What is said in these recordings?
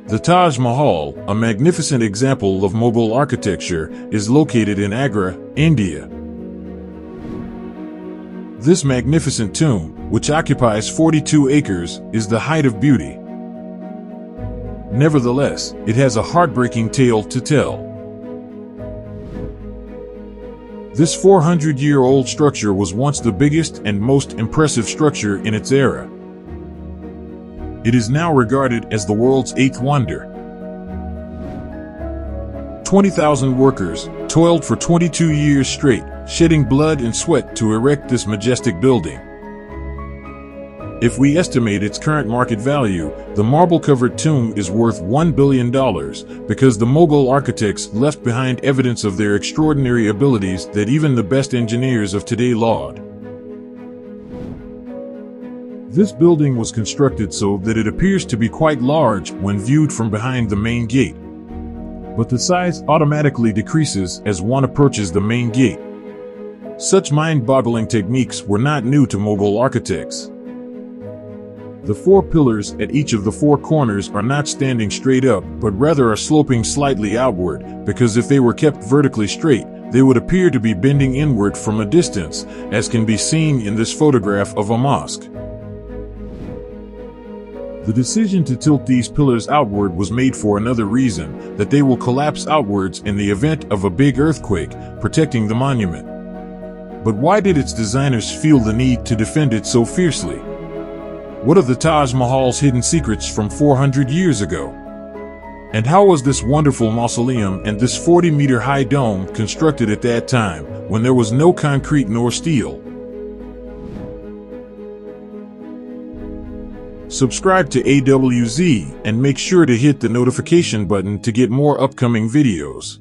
The Taj Mahal, a magnificent example of Mughal architecture, is located in Agra, India. This magnificent tomb, which occupies 42 acres, is the height of beauty. Nevertheless, it has a heartbreaking tale to tell. This 400-year-old structure was once the biggest and most impressive structure in its era. It is now regarded as the world's eighth wonder. 20,000 workers toiled for 22 years straight, shedding blood and sweat to erect this majestic building. If we estimate its current market value, the marble-covered tomb is worth $1 billion because the Mughal architects left behind evidence of their extraordinary abilities that even the best engineers of today laud. This building was constructed so that it appears to be quite large when viewed from behind the main gate. But the size automatically decreases as one approaches the main gate. Such mind-boggling techniques were not new to Mughal architects. The four pillars at each of the four corners are not standing straight up, but rather are sloping slightly outward, because if they were kept vertically straight, they would appear to be bending inward from a distance, as can be seen in this photograph of a mosque. The decision to tilt these pillars outward was made for another reason, that they will collapse outwards in the event of a big earthquake, protecting the monument. But why did its designers feel the need to defend it so fiercely? What are the Taj Mahal's hidden secrets from 400 years ago? And how was this wonderful mausoleum and this 40-meter high dome constructed at that time, when there was no concrete nor steel? Subscribe to AWZ and make sure to hit the notification button to get more upcoming videos.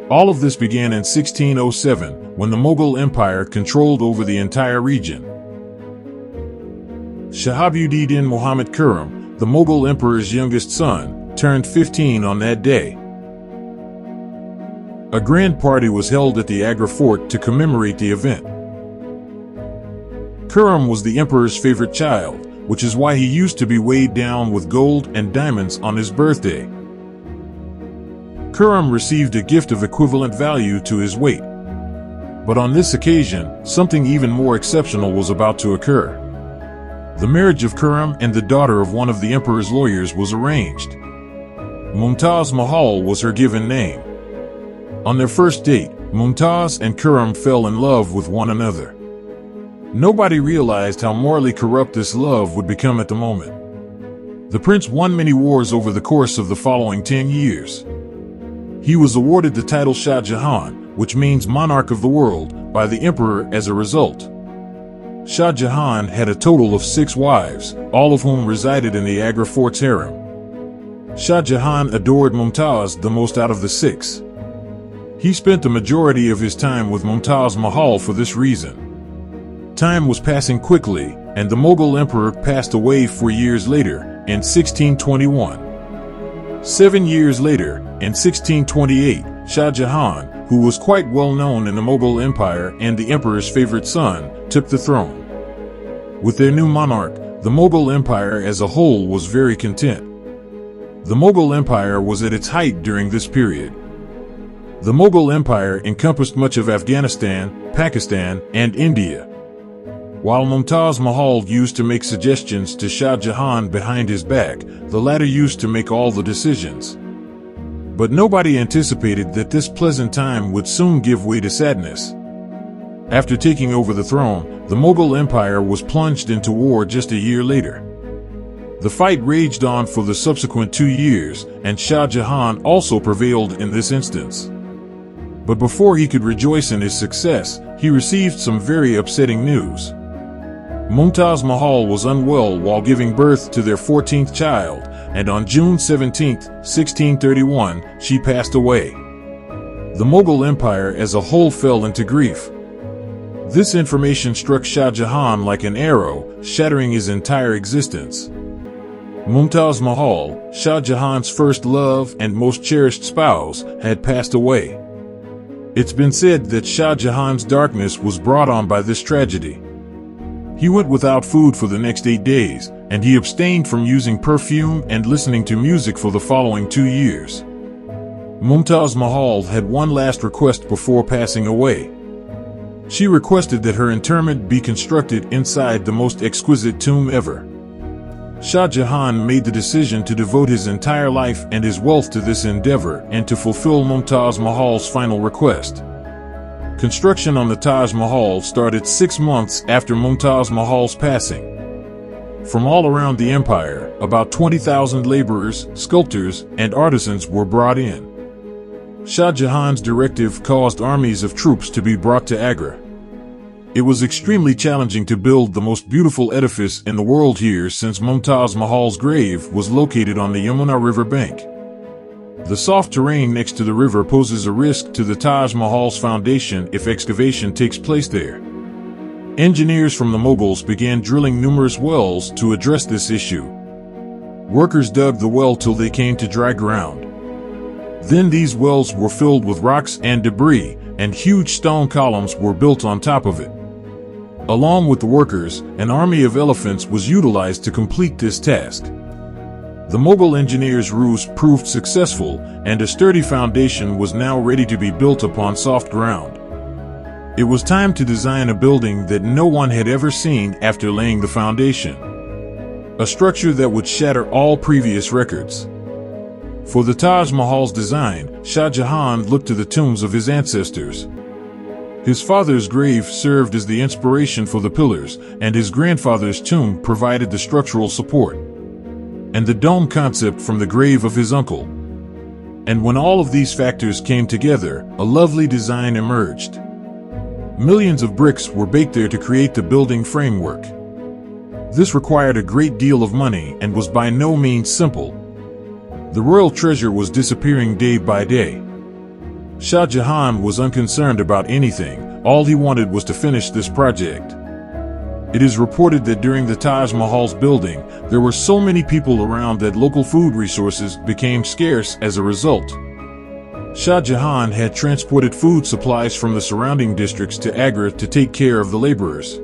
All of this began in 1607, when the Mughal Empire controlled over the entire region. Shahabuddin Muhammad Khurram, the Mughal emperor's youngest son, turned 15 on that day. A grand party was held at the Agra fort to commemorate the event. Khurram was the emperor's favorite child, which is why he used to be weighed down with gold and diamonds on his birthday. Khurram received a gift of equivalent value to his weight. But on this occasion, something even more exceptional was about to occur. The marriage of Khurram and the daughter of one of the emperor's lawyers was arranged. Mumtaz Mahal was her given name. On their first date, Mumtaz and Khurram fell in love with one another. Nobody realized how morally corrupt this love would become at the moment. The prince won many wars over the course of the following 10 years. He was awarded the title Shah Jahan, which means monarch of the world, by the emperor as a result. Shah Jahan had a total of 6 wives, all of whom resided in the Agra fort's harem. Shah Jahan adored Mumtaz the most out of the 6. He spent the majority of his time with Mumtaz Mahal for this reason. Time was passing quickly, and the Mughal emperor passed away 4 years later, in 1621. 7 years later, in 1628, Shah Jahan, who was quite well known in the Mughal Empire and the emperor's favorite son, took the throne. With their new monarch, the Mughal Empire as a whole was very content. The Mughal Empire was at its height during this period. The Mughal Empire encompassed much of Afghanistan, Pakistan, and India. While Mumtaz Mahal used to make suggestions to Shah Jahan behind his back, the latter used to make all the decisions. But nobody anticipated that this pleasant time would soon give way to sadness. After taking over the throne, the Mughal Empire was plunged into war just a year later. The fight raged on for the subsequent 2 years, and Shah Jahan also prevailed in this instance. But before he could rejoice in his success, he received some very upsetting news. Mumtaz Mahal was unwell while giving birth to their 14th child, and on June 17, 1631, she passed away. The Mughal Empire as a whole fell into grief. This information struck Shah Jahan like an arrow, shattering his entire existence. Mumtaz Mahal, Shah Jahan's first love and most cherished spouse, had passed away. It's been said that Shah Jahan's darkness was brought on by this tragedy. He went without food for the next 8 days, and he abstained from using perfume and listening to music for the following 2 years. Mumtaz Mahal had one last request before passing away. She requested that her interment be constructed inside the most exquisite tomb ever. Shah Jahan made the decision to devote his entire life and his wealth to this endeavor and to fulfill Mumtaz Mahal's final request. Construction on the Taj Mahal started 6 months after Mumtaz Mahal's passing. From all around the empire, about 20,000 laborers, sculptors, and artisans were brought in. Shah Jahan's directive caused armies of troops to be brought to Agra. It was extremely challenging to build the most beautiful edifice in the world here, since Mumtaz Mahal's grave was located on the Yamuna River bank. The soft terrain next to the river poses a risk to the Taj Mahal's foundation if excavation takes place there. Engineers from the Mughals began drilling numerous wells to address this issue. Workers dug the well till they came to dry ground. Then these wells were filled with rocks and debris, and huge stone columns were built on top of it. Along with the workers, an army of elephants was utilized to complete this task. The Mughal engineers' ruse proved successful, and a sturdy foundation was now ready to be built upon soft ground. It was time to design a building that no one had ever seen after laying the foundation. A structure that would shatter all previous records. For the Taj Mahal's design, Shah Jahan looked to the tombs of his ancestors. His father's grave served as the inspiration for the pillars, and his grandfather's tomb provided the structural support. And the dome concept from the grave of his uncle. And when all of these factors came together, a lovely design emerged. Millions of bricks were baked there to create the building framework. This required a great deal of money and was by no means simple. The royal treasure was disappearing day by day. Shah Jahan was unconcerned about anything. All he wanted was to finish this project. It is reported that during the Taj Mahal's building, there were so many people around that local food resources became scarce as a result. Shah Jahan had transported food supplies from the surrounding districts to Agra to take care of the laborers.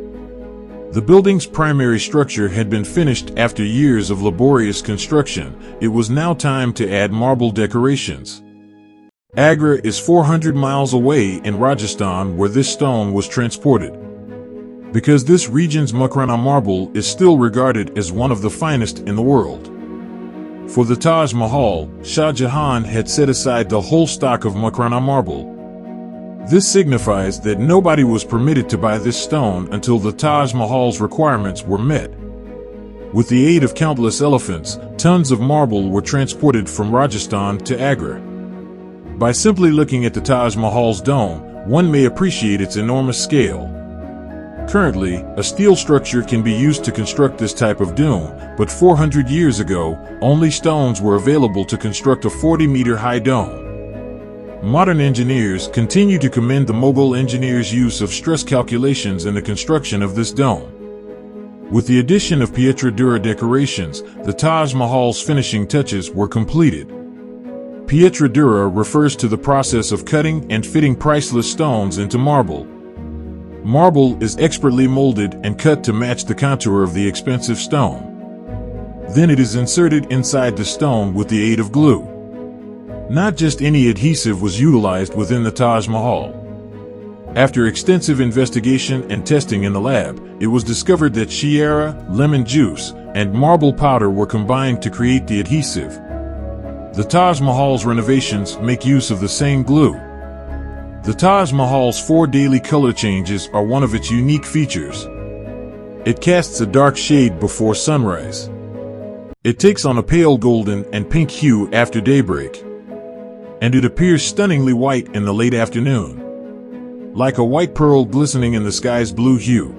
The building's primary structure had been finished after years of laborious construction. It was now time to add marble decorations. Agra is 400 miles away in Rajasthan, where this stone was transported. Because this region's Makrana marble is still regarded as one of the finest in the world. For the Taj Mahal, Shah Jahan had set aside the whole stock of Makrana marble. This signifies that nobody was permitted to buy this stone until the Taj Mahal's requirements were met. With the aid of countless elephants, tons of marble were transported from Rajasthan to Agra. By simply looking at the Taj Mahal's dome, one may appreciate its enormous scale. Currently, a steel structure can be used to construct this type of dome, but 400 years ago, only stones were available to construct a 40-meter-high dome. Modern engineers continue to commend the Mughal engineers' use of stress calculations in the construction of this dome. With the addition of Pietra Dura decorations, the Taj Mahal's finishing touches were completed. Pietra Dura refers to the process of cutting and fitting priceless stones into marble. Marble is expertly molded and cut to match the contour of the expensive stone. Then it is inserted inside the stone with the aid of glue. Not just any adhesive was utilized within the Taj Mahal. After extensive investigation and testing in the lab, it was discovered that shiera, lemon juice, and marble powder were combined to create the adhesive. The Taj Mahal's renovations make use of the same glue. The Taj Mahal's 4 daily color changes are one of its unique features. It casts a dark shade before sunrise. It takes on a pale golden and pink hue after daybreak. And it appears stunningly white in the late afternoon, like a white pearl glistening in the sky's blue hue.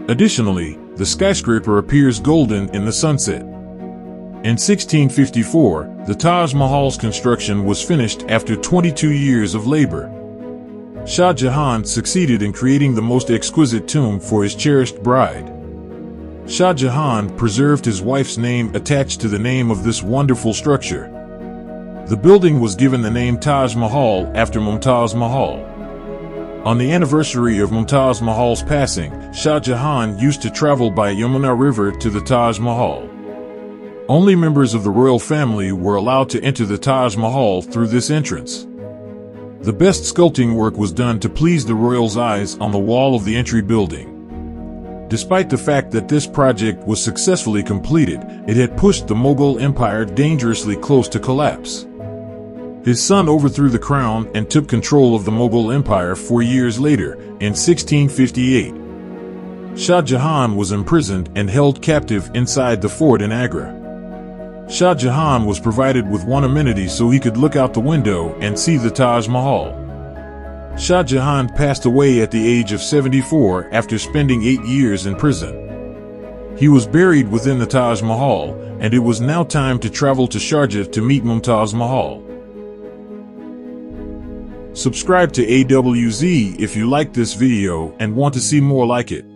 Additionally, the skyscraper appears golden in the sunset. In 1654, the Taj Mahal's construction was finished after 22 years of labor. Shah Jahan succeeded in creating the most exquisite tomb for his cherished bride. Shah Jahan preserved his wife's name attached to the name of this wonderful structure. The building was given the name Taj Mahal after Mumtaz Mahal. On the anniversary of Mumtaz Mahal's passing, Shah Jahan used to travel by Yamuna River to the Taj Mahal. Only members of the royal family were allowed to enter the Taj Mahal through this entrance. The best sculpting work was done to please the royals' eyes on the wall of the entry building. Despite the fact that this project was successfully completed, it had pushed the Mughal Empire dangerously close to collapse. His son overthrew the crown and took control of the Mughal Empire 4 years later, in 1658. Shah Jahan was imprisoned and held captive inside the fort in Agra. Shah Jahan was provided with one amenity so he could look out the window and see the Taj Mahal. Shah Jahan passed away at the age of 74 after spending 8 years in prison. He was buried within the Taj Mahal, and it was now time to travel to Sharjah to meet Mumtaz Mahal. Subscribe to AWZ if you liked this video and want to see more like it.